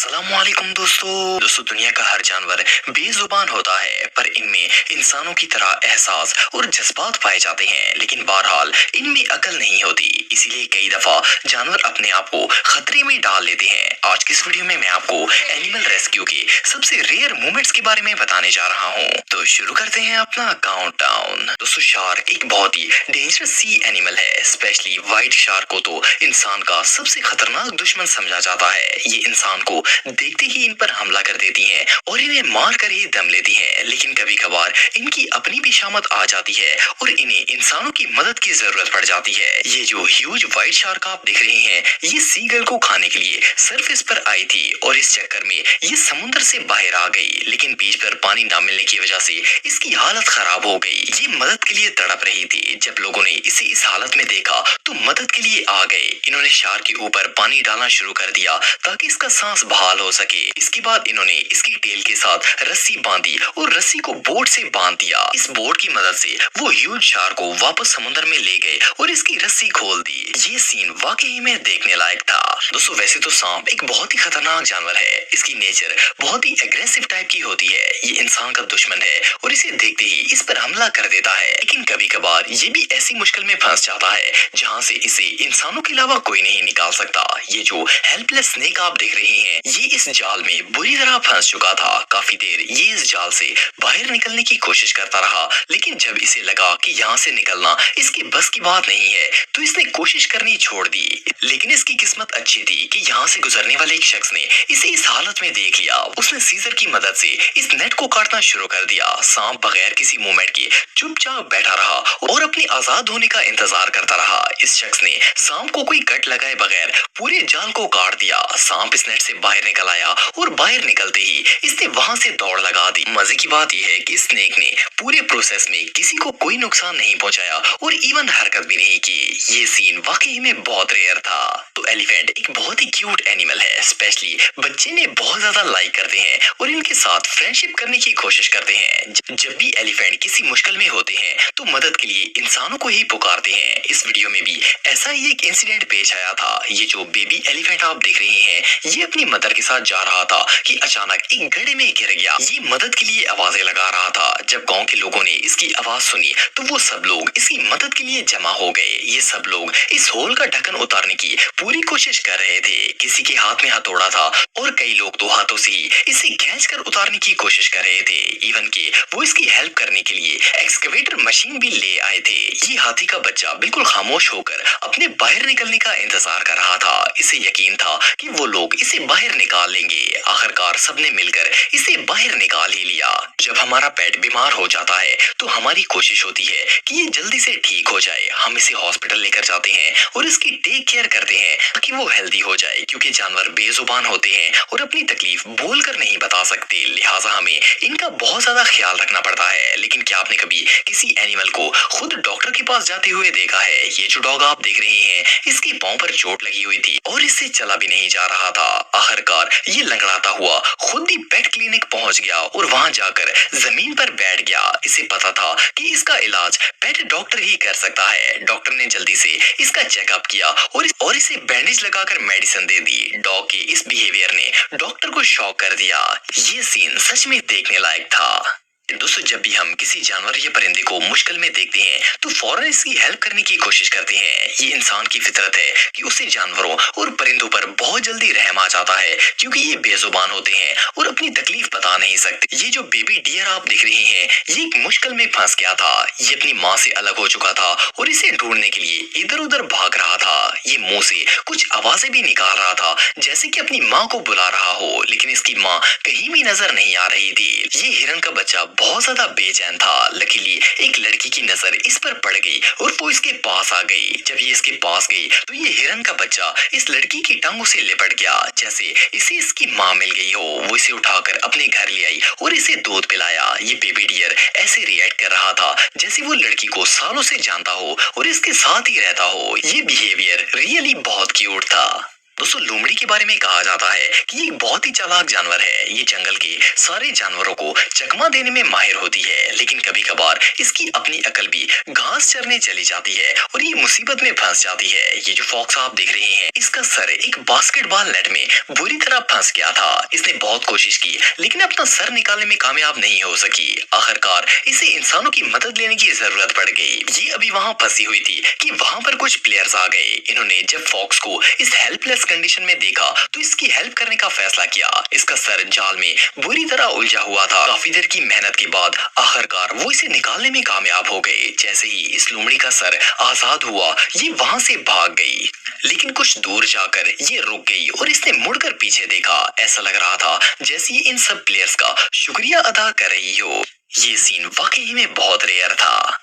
अस्सलाम वालेकुम दोस्तों दुनिया का हर जानवर बेजुबान होता है, पर इनमें इंसानों की तरह एहसास और जज्बात पाए जाते हैं, लेकिन बहरहाल इनमें अकल नहीं होती। इसीलिए कई दफा जानवर अपने आप को खतरे में डाल लेते हैं। आज की इस वीडियो में मैं आपको एनिमल रेस्क्यू के सबसे रेयर मोमेंट्स के बारे में बताने जा रहा हूँ। तो शुरू करते हैं अपना काउंटडाउन। दोस्तों, शार्क एक बहुत ही डेंजरस सी एनिमल है। स्पेशली व्हाइट शार्क को तो इंसान का सबसे खतरनाक दुश्मन समझा जाता है। ये इंसान को देखते ही इन पर हमला कर देती हैं और इन्हें मार कर ही दम लेती हैं। लेकिन कभी कभार इनकी अपनी भी शामत आ जाती है और इन्हें इंसानों की मदद की जरूरत पड़ जाती है। ये जो ह्यूज व्हाइट शार्क आप देख रहे हैं, ये सीगल को खाने के लिए सरफेस पर आई थी और इस चक्कर में ये समुद्र से बाहर आ गई। लेकिन बीच पर पानी ना मिलने की वजह से इसकी हालत खराब हो गई। ये मदद के लिए तड़प रही थी। जब लोगों ने इसे इस हालत में देखा तो मदद के लिए आ गए। इन्होंने शार्क के ऊपर पानी डालना शुरू कर दिया ताकि इसका सांस बहाल हो सके। इसके बाद इन्होंने इसकी टेल के साथ रस्सी बांधी और रस्सी को बोट से बांध दिया। इस बोट की मदद से वो ह्यूज शार्क को वापस समुद्र में ले गए और इसकी रस्सी खोल दी। ये सीन वाकई में देखने लायक था। दोस्तों, वैसे तो सांप एक बहुत ही खतरनाक जानवर है। इसकी नेचर बहुत ही एग्रेसिव टाइप की होती है। ये इंसान का दुश्मन है और इसे देखते ही इस पर हमला कर देता है। लेकिन कभी कभार ये भी ऐसी मुश्किल में फंस जाता है जहाँ से इसे इंसानों के अलावा कोई नहीं निकाल सकता। ये जो हेल्पलेस स्नेक आप देख रहे हैं, ये इस जाल में बुरी तरह फंस चुका था। काफी देर ये इस जाल से बाहर निकलने की कोशिश करता रहा, लेकिन जब इसे लगा कि यहाँ से निकलना इसके बस की बात नहीं है तो इसने कोशिश करनी छोड़ दी। लेकिन इसकी किस्मत अच्छी थी कि यहाँ से गुजरने वाले एक शख्स ने इसे इस हालत में देख लिया। उसने सीजर की मदद से इस नेट को काटना शुरू कर दिया। सांप बगैर किसी मूवमेंट के चुपचाप बैठा रहा और अपने आजाद होने का इंतजार करता रहा। इस शख्स ने सांप को कोई कट लगाए बगैर पूरे जाल को काट दिया। सांप इस नेट से बाहर निकल आया और बाहर निकलते ही इसने वहां से दौड़ लगा दी। मजे की बात यह है कि स्नेक ने पूरे प्रोसेस में किसी को कोई नुकसान नहीं पहुंचाया और इवन हरकत भी नहीं की। ये सीन वाकई में बहुत रेयर था। तो एलिफेंट एक बहुत ही क्यूट एनिमल है। स्पेशली बच्चे ने बहुत ज्यादा लाइक करते हैं और इनके साथ फ्रेंडशिप करने की कोशिश करते हैं। जब भी एलिफेंट किसी मुश्किल में होते हैं तो मदद के लिए इंसानों को ही पुकारते हैं। इस वीडियो में भी ऐसा ही एक इंसिडेंट पेश आया था। ये जो बेबी एलिफेंट आप देख रहे हैं, ये अपनी मदर के साथ जा रहा था कि अचानक एक गड्ढे में गिर गया। ये मदद के लिए आवाजें लगा रहा था। जब गांव के लोगों ने इसकी आवाज सुनी तो वो सब लोग इसकी मदद के लिए जमा हो गए। ये सब लोग इस होल का ढक्कन उतारने की पूरी कोशिश कर रहे थे। किसी के हाथ में हथौड़ा था और कई लोग दो हाथों से ही इसे खींचकर उतारने की कोशिश कर रहे थे। इवन के वो इसकी हेल्प करने के लिए एक्सकेवेटर मशीन भी ले आए थे। ये हाथी का बच्चा बिल्कुल खामोश होकर अपने बाहर निकलने का इंतजार कर रहा था। इसे यकीन था कि वो लोग इसे बाहर निकाल लेंगे। आखिरकार सबने मिलकर इसे बाहर निकाल ही लिया। जब हमारा पेट बीमार हो जाता है तो हमारी कोशिश होती है कि ये जल्दी से ठीक हो जाए। हम इसे हॉस्पिटल लेकर जाते हैं और इसकी टेक केयर करते हैं ताकि वो हेल्दी हो जाए, क्योंकि जानवर बेजुबान होते हैं और अपनी तकलीफ बोल कर नहीं बता सकते। लिहाजा हमें इनका बहुत ज्यादा ख्याल रखना पड़ता है। लेकिन क्या आपने कभी किसी एनिमल को खुद डॉक्टर के पास जाते हुए देखा है? ये जो डॉग आप देख रहे हैं, इसके पांव पर चोट लगी हुई थी और इससे चला भी नहीं जा रहा था। आखिरकार ये लंगड़ाता हुआ खुद ही पेट क्लिनिक पहुंच गया और वहां जाकर जमीन पर बैठ गया। इसे पता था कि इसका इलाज पेट डॉक्टर ही कर सकता है। डॉक्टर ने जल्दी से इसका चेकअप किया और इसे बैंडेज लगाकर मेडिसिन दे दी। डॉग के इस बिहेवियर ने डॉक्टर को शॉक कर दिया। ये सीन सच में देखने लायक था। दोस्तों, जब भी हम किसी जानवर या परिंदे को मुश्किल में देखते हैं तो फौरन इसकी हेल्प करने की कोशिश करते हैं। ये इंसान की फितरत है कि उसे जानवरों और परिंदों पर बहुत जल्दी रहम आ जाता है, क्योंकि ये बेजुबान होते हैं और अपनी तकलीफ बता नहीं सकते। ये जो बेबी डियर आप देख रहे हैं, ये एक मुश्किल में फंस गया था। ये अपनी माँ से अलग हो चुका था और इसे ढूंढने के लिए इधर उधर भाग रहा था। ये मुंह से कुछ आवाजें भी निकाल रहा था, जैसे कि अपनी माँ को बुला रहा हो, लेकिन इसकी माँ कहीं भी नजर नहीं आ रही थी। ये हिरन का बच्चा बहुत ज्यादा बेचैन था। लकीली एक लड़की की नजर इस पर पड़ गई और वो इसके पास आ गई। जब ये इसके पास गई तो ये हिरन का बच्चा इस लड़की की टांगों से लिपट गया, जैसे इसे इसकी माँ मिल गई हो। वो इसे उठाकर अपने घर ले आई और इसे दूध पिलाया। ये बेबी डियर ऐसे रिएक्ट कर रहा था जैसे वो लड़की को सालों से जानता हो और इसके साथ ही रहता हो। ये बिहेवियर रियली बहुत क्यूट था। दोस्तों लोमड़ी के बारे में कहा जाता है कि ये एक बहुत ही चालाक जानवर है। ये जंगल के सारे जानवरों को चकमा देने में माहिर होती है, लेकिन कभी कभार इसकी अपनी अकल भी घास चरने चली जाती है और ये मुसीबत में फंस जाती है। ये जो फॉक्स आप देख रहे हैं, इसका सर एक बास्केटबॉल नेट में बुरी तरह फंस गया था। इसने बहुत कोशिश की, लेकिन अपना सर निकालने में कामयाब नहीं हो सकी। आखिरकार इसे इंसानों की मदद लेने की जरूरत पड़ गई। ये अभी वहां फंसी हुई थी कि वहां पर कुछ प्लेयर्स आ गए। इन्होंने जब फॉक्स को इस हेल्पलेस कंडीशन में देखा तो इसकी हेल्प करने का फैसला किया। इसका सर जाल में बुरी तरह उलझा हुआ था। काफी देर की मेहनत के बाद आखिरकार वो इसे निकालने में कामयाब हो गए। जैसे ही इस लोमड़ी का सर आजाद हुआ, ये वहां से भाग गई, लेकिन कुछ दूर जाकर ये रुक गई और इसने मुड़कर पीछे देखा। ऐसा लग रहा था जैसे ये इन सब प्लेयर्स का शुक्रिया अदा कर रही हो। ये सीन वाकई में बहुत रेयर था।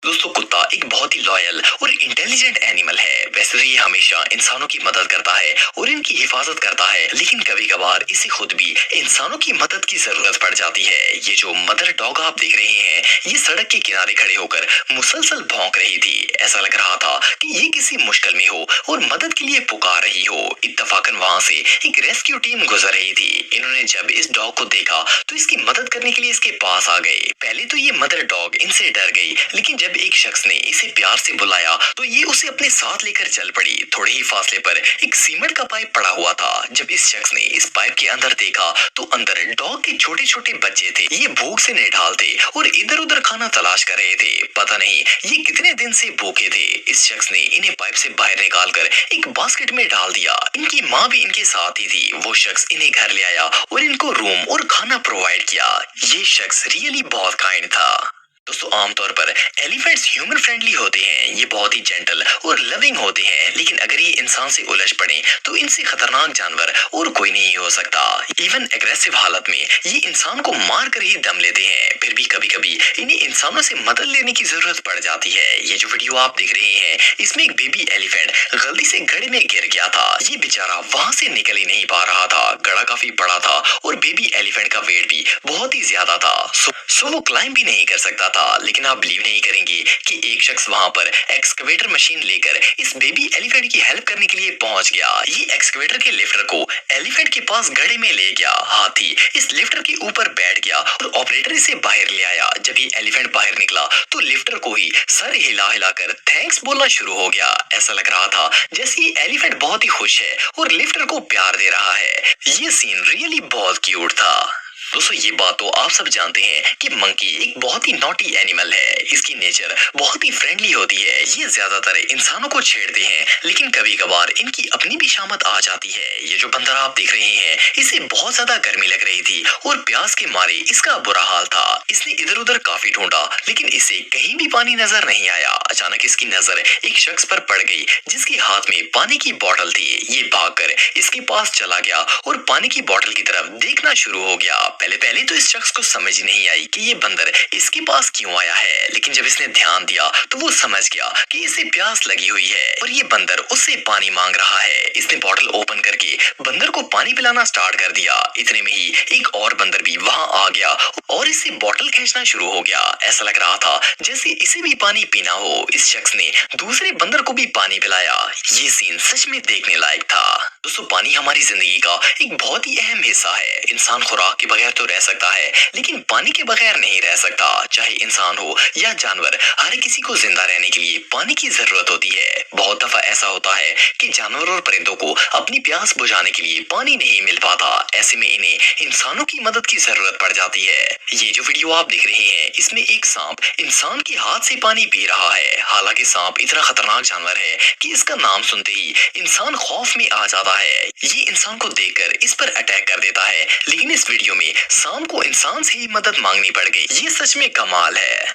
दोस्तों कुत्ता एक बहुत ही लॉयल और इंटेलिजेंट एनिमल है। वैसे तो ये हमेशा इंसानों की मदद करता है और इनकी हिफाजत करता है, लेकिन कभी कभार इसे खुद भी इंसानों की मदद की जरूरत पड़ जाती है। ये जो मदर डॉग आप देख रहे हैं, ये सड़क के किनारे खड़े होकर मुसलसल भौंक रही थी। ऐसा लग रहा था कि ये किसी मुश्किल में हो और मदद के लिए पुकार रही हो। इत्तफाकन वहां से एक रेस्क्यू टीम गुजर रही थी। इन्होंने जब इस डॉग को देखा तो इसकी मदद करने के लिए इसके पास आ गए। पहले तो ये मदर डॉग इनसे डर गई, लेकिन जब एक शख्स ने इसे प्यार से बुलाया तो ये उसे अपने साथ लेकर चल पड़ी। थोड़े ही फासले पर एक सीमेंट का पाइप पड़ा हुआ था। जब इस शख्स ने इस पाइप के अंदर देखा तो अंदर डॉग के छोटे छोटे बच्चे थे। ये भूख से निढाल थे और इधर उधर खाना तलाश कर रहे थे। पता नहीं ये कितने दिन से भूखे थे। इस शख्स ने इन्हें पाइप से बाहर निकालकर एक बास्केट में डाल दिया। इनकी माँ भी इनके साथ ही थी। वो शख्स इन्हें घर ले आया और इनको रूम और खाना प्रोवाइड किया। ये शख्स रियली बहुत काइंड था। दोस्तों आमतौर पर एलिफेंट्स ह्यूमन फ्रेंडली होते हैं। ये बहुत ही जेंटल और लविंग होते हैं, लेकिन अगर ये इंसान से उलझ पड़े तो इनसे खतरनाक जानवर और कोई नहीं हो सकता। इवन एग्रेसिव हालत में ये इंसान को मार कर ही दम लेते हैं। फिर भी कभी कभी इन्हें इंसानों से मदद लेने की जरूरत पड़ जाती है। ये जो वीडियो आप देख रहे हैं, इसमें एक बेबी एलिफेंट गलती से गड्ढे में गिर गया था। ये बेचारा वहां से निकल ही नहीं पा रहा था। गड्ढा काफी बड़ा था और बेबी एलिफेंट का वेट भी बहुत ही ज्यादा था। सो वो क्लाइंब भी नहीं कर सकता था। लेकिन आप बिलीव नहीं करेंगे कि एक शख्स वहां पर एक्सकवेटर मशीन लेकर इस बेबी एलिफेंट की हेल्प करने के लिए पहुंच गया। ये एक्सकवेटर के लिफ्टर को एलिफेंट के पास गड्ढे में ले गया। हाथी इस लिफ्टर के ऊपर बैठ गया और ऑपरेटर इसे बाहर ले आया। जब ये एलिफेंट बाहर निकला तो लिफ्टर को ही सर हिला हिलाकर थैंक्स बोलना शुरू हो गया। ऐसा लग रहा था जैसे ये एलिफेंट बहुत ही खुश है और लिफ्टर को प्यार दे रहा है। ये सीन रियली बहुत क्यूट था। दोस्तों ये बात तो आप सब जानते हैं कि मंकी एक बहुत ही नॉटी एनिमल है। इसकी नेचर बहुत ही फ्रेंडली होती है। ये ज्यादातर इंसानों को छेड़ते हैं, लेकिन कभी कभार इनकी अपनी भी शामत आ जाती है। ये जो बंदर आप देख रहे हैं, इसे बहुत ज्यादा गर्मी लग रही थी और प्यास के मारे इसका बुरा हाल था। इसने इधर उधर काफी ढूंढा, लेकिन इसे कहीं भी पानी नजर नहीं आया। अचानक इसकी नजर एक शख्स पर पड़ गई जिसके हाथ में पानी की बोतल थी। ये भागकर इसके पास चला गया और पानी की बोतल की तरफ देखना शुरू हो गया। पहले पहले तो इस शख्स को समझ ही नहीं आई कि ये बंदर इसके पास क्यों आया है, लेकिन जब इसने ध्यान दिया तो वो समझ गया कि इसे प्यास लगी हुई है और ये बंदर उससे पानी मांग रहा है। इसने बोतल ओपन करके बंदर को पानी पिलाना स्टार्ट कर दिया। इतने में ही एक और बंदर भी वहां आ गया और इससे बोतल खींचना शुरू हो गया। ऐसा लग रहा था जैसे इसे भी पानी पीना हो। इस शख्स ने दूसरे बंदर को भी पानी पिलाया। ये सीन सच में देखने लायक था। दोस्तों पानी हमारी जिंदगी का एक बहुत ही अहम हिस्सा है। इंसान खुराक के बगैर तो रह सकता है, लेकिन पानी के बगैर नहीं रह सकता। चाहे इंसान हो या जानवर, हर किसी को जिंदा रहने के लिए पानी की जरूरत होती है। बहुत दफा ऐसा होता है कि जानवर और परिंदों को अपनी प्यास बुझाने के लिए पानी नहीं मिल पाता। ऐसे में इन्हें इंसानों की मदद की जरूरत पड़ जाती है। ये जो वीडियो आप देख रहे हैं, इसमें एक सांप इंसान के हाथ से पानी पी रहा है। हालांकि सांप इतना खतरनाक जानवर है कि इसका नाम सुनते ही इंसान खौफ में आ जाता है। ये इंसान को देखकर इस पर अटैक कर देता है, लेकिन इस वीडियो में सांप को इंसान से ही मदद मांगनी पड़ गई। ये सच में कमाल है।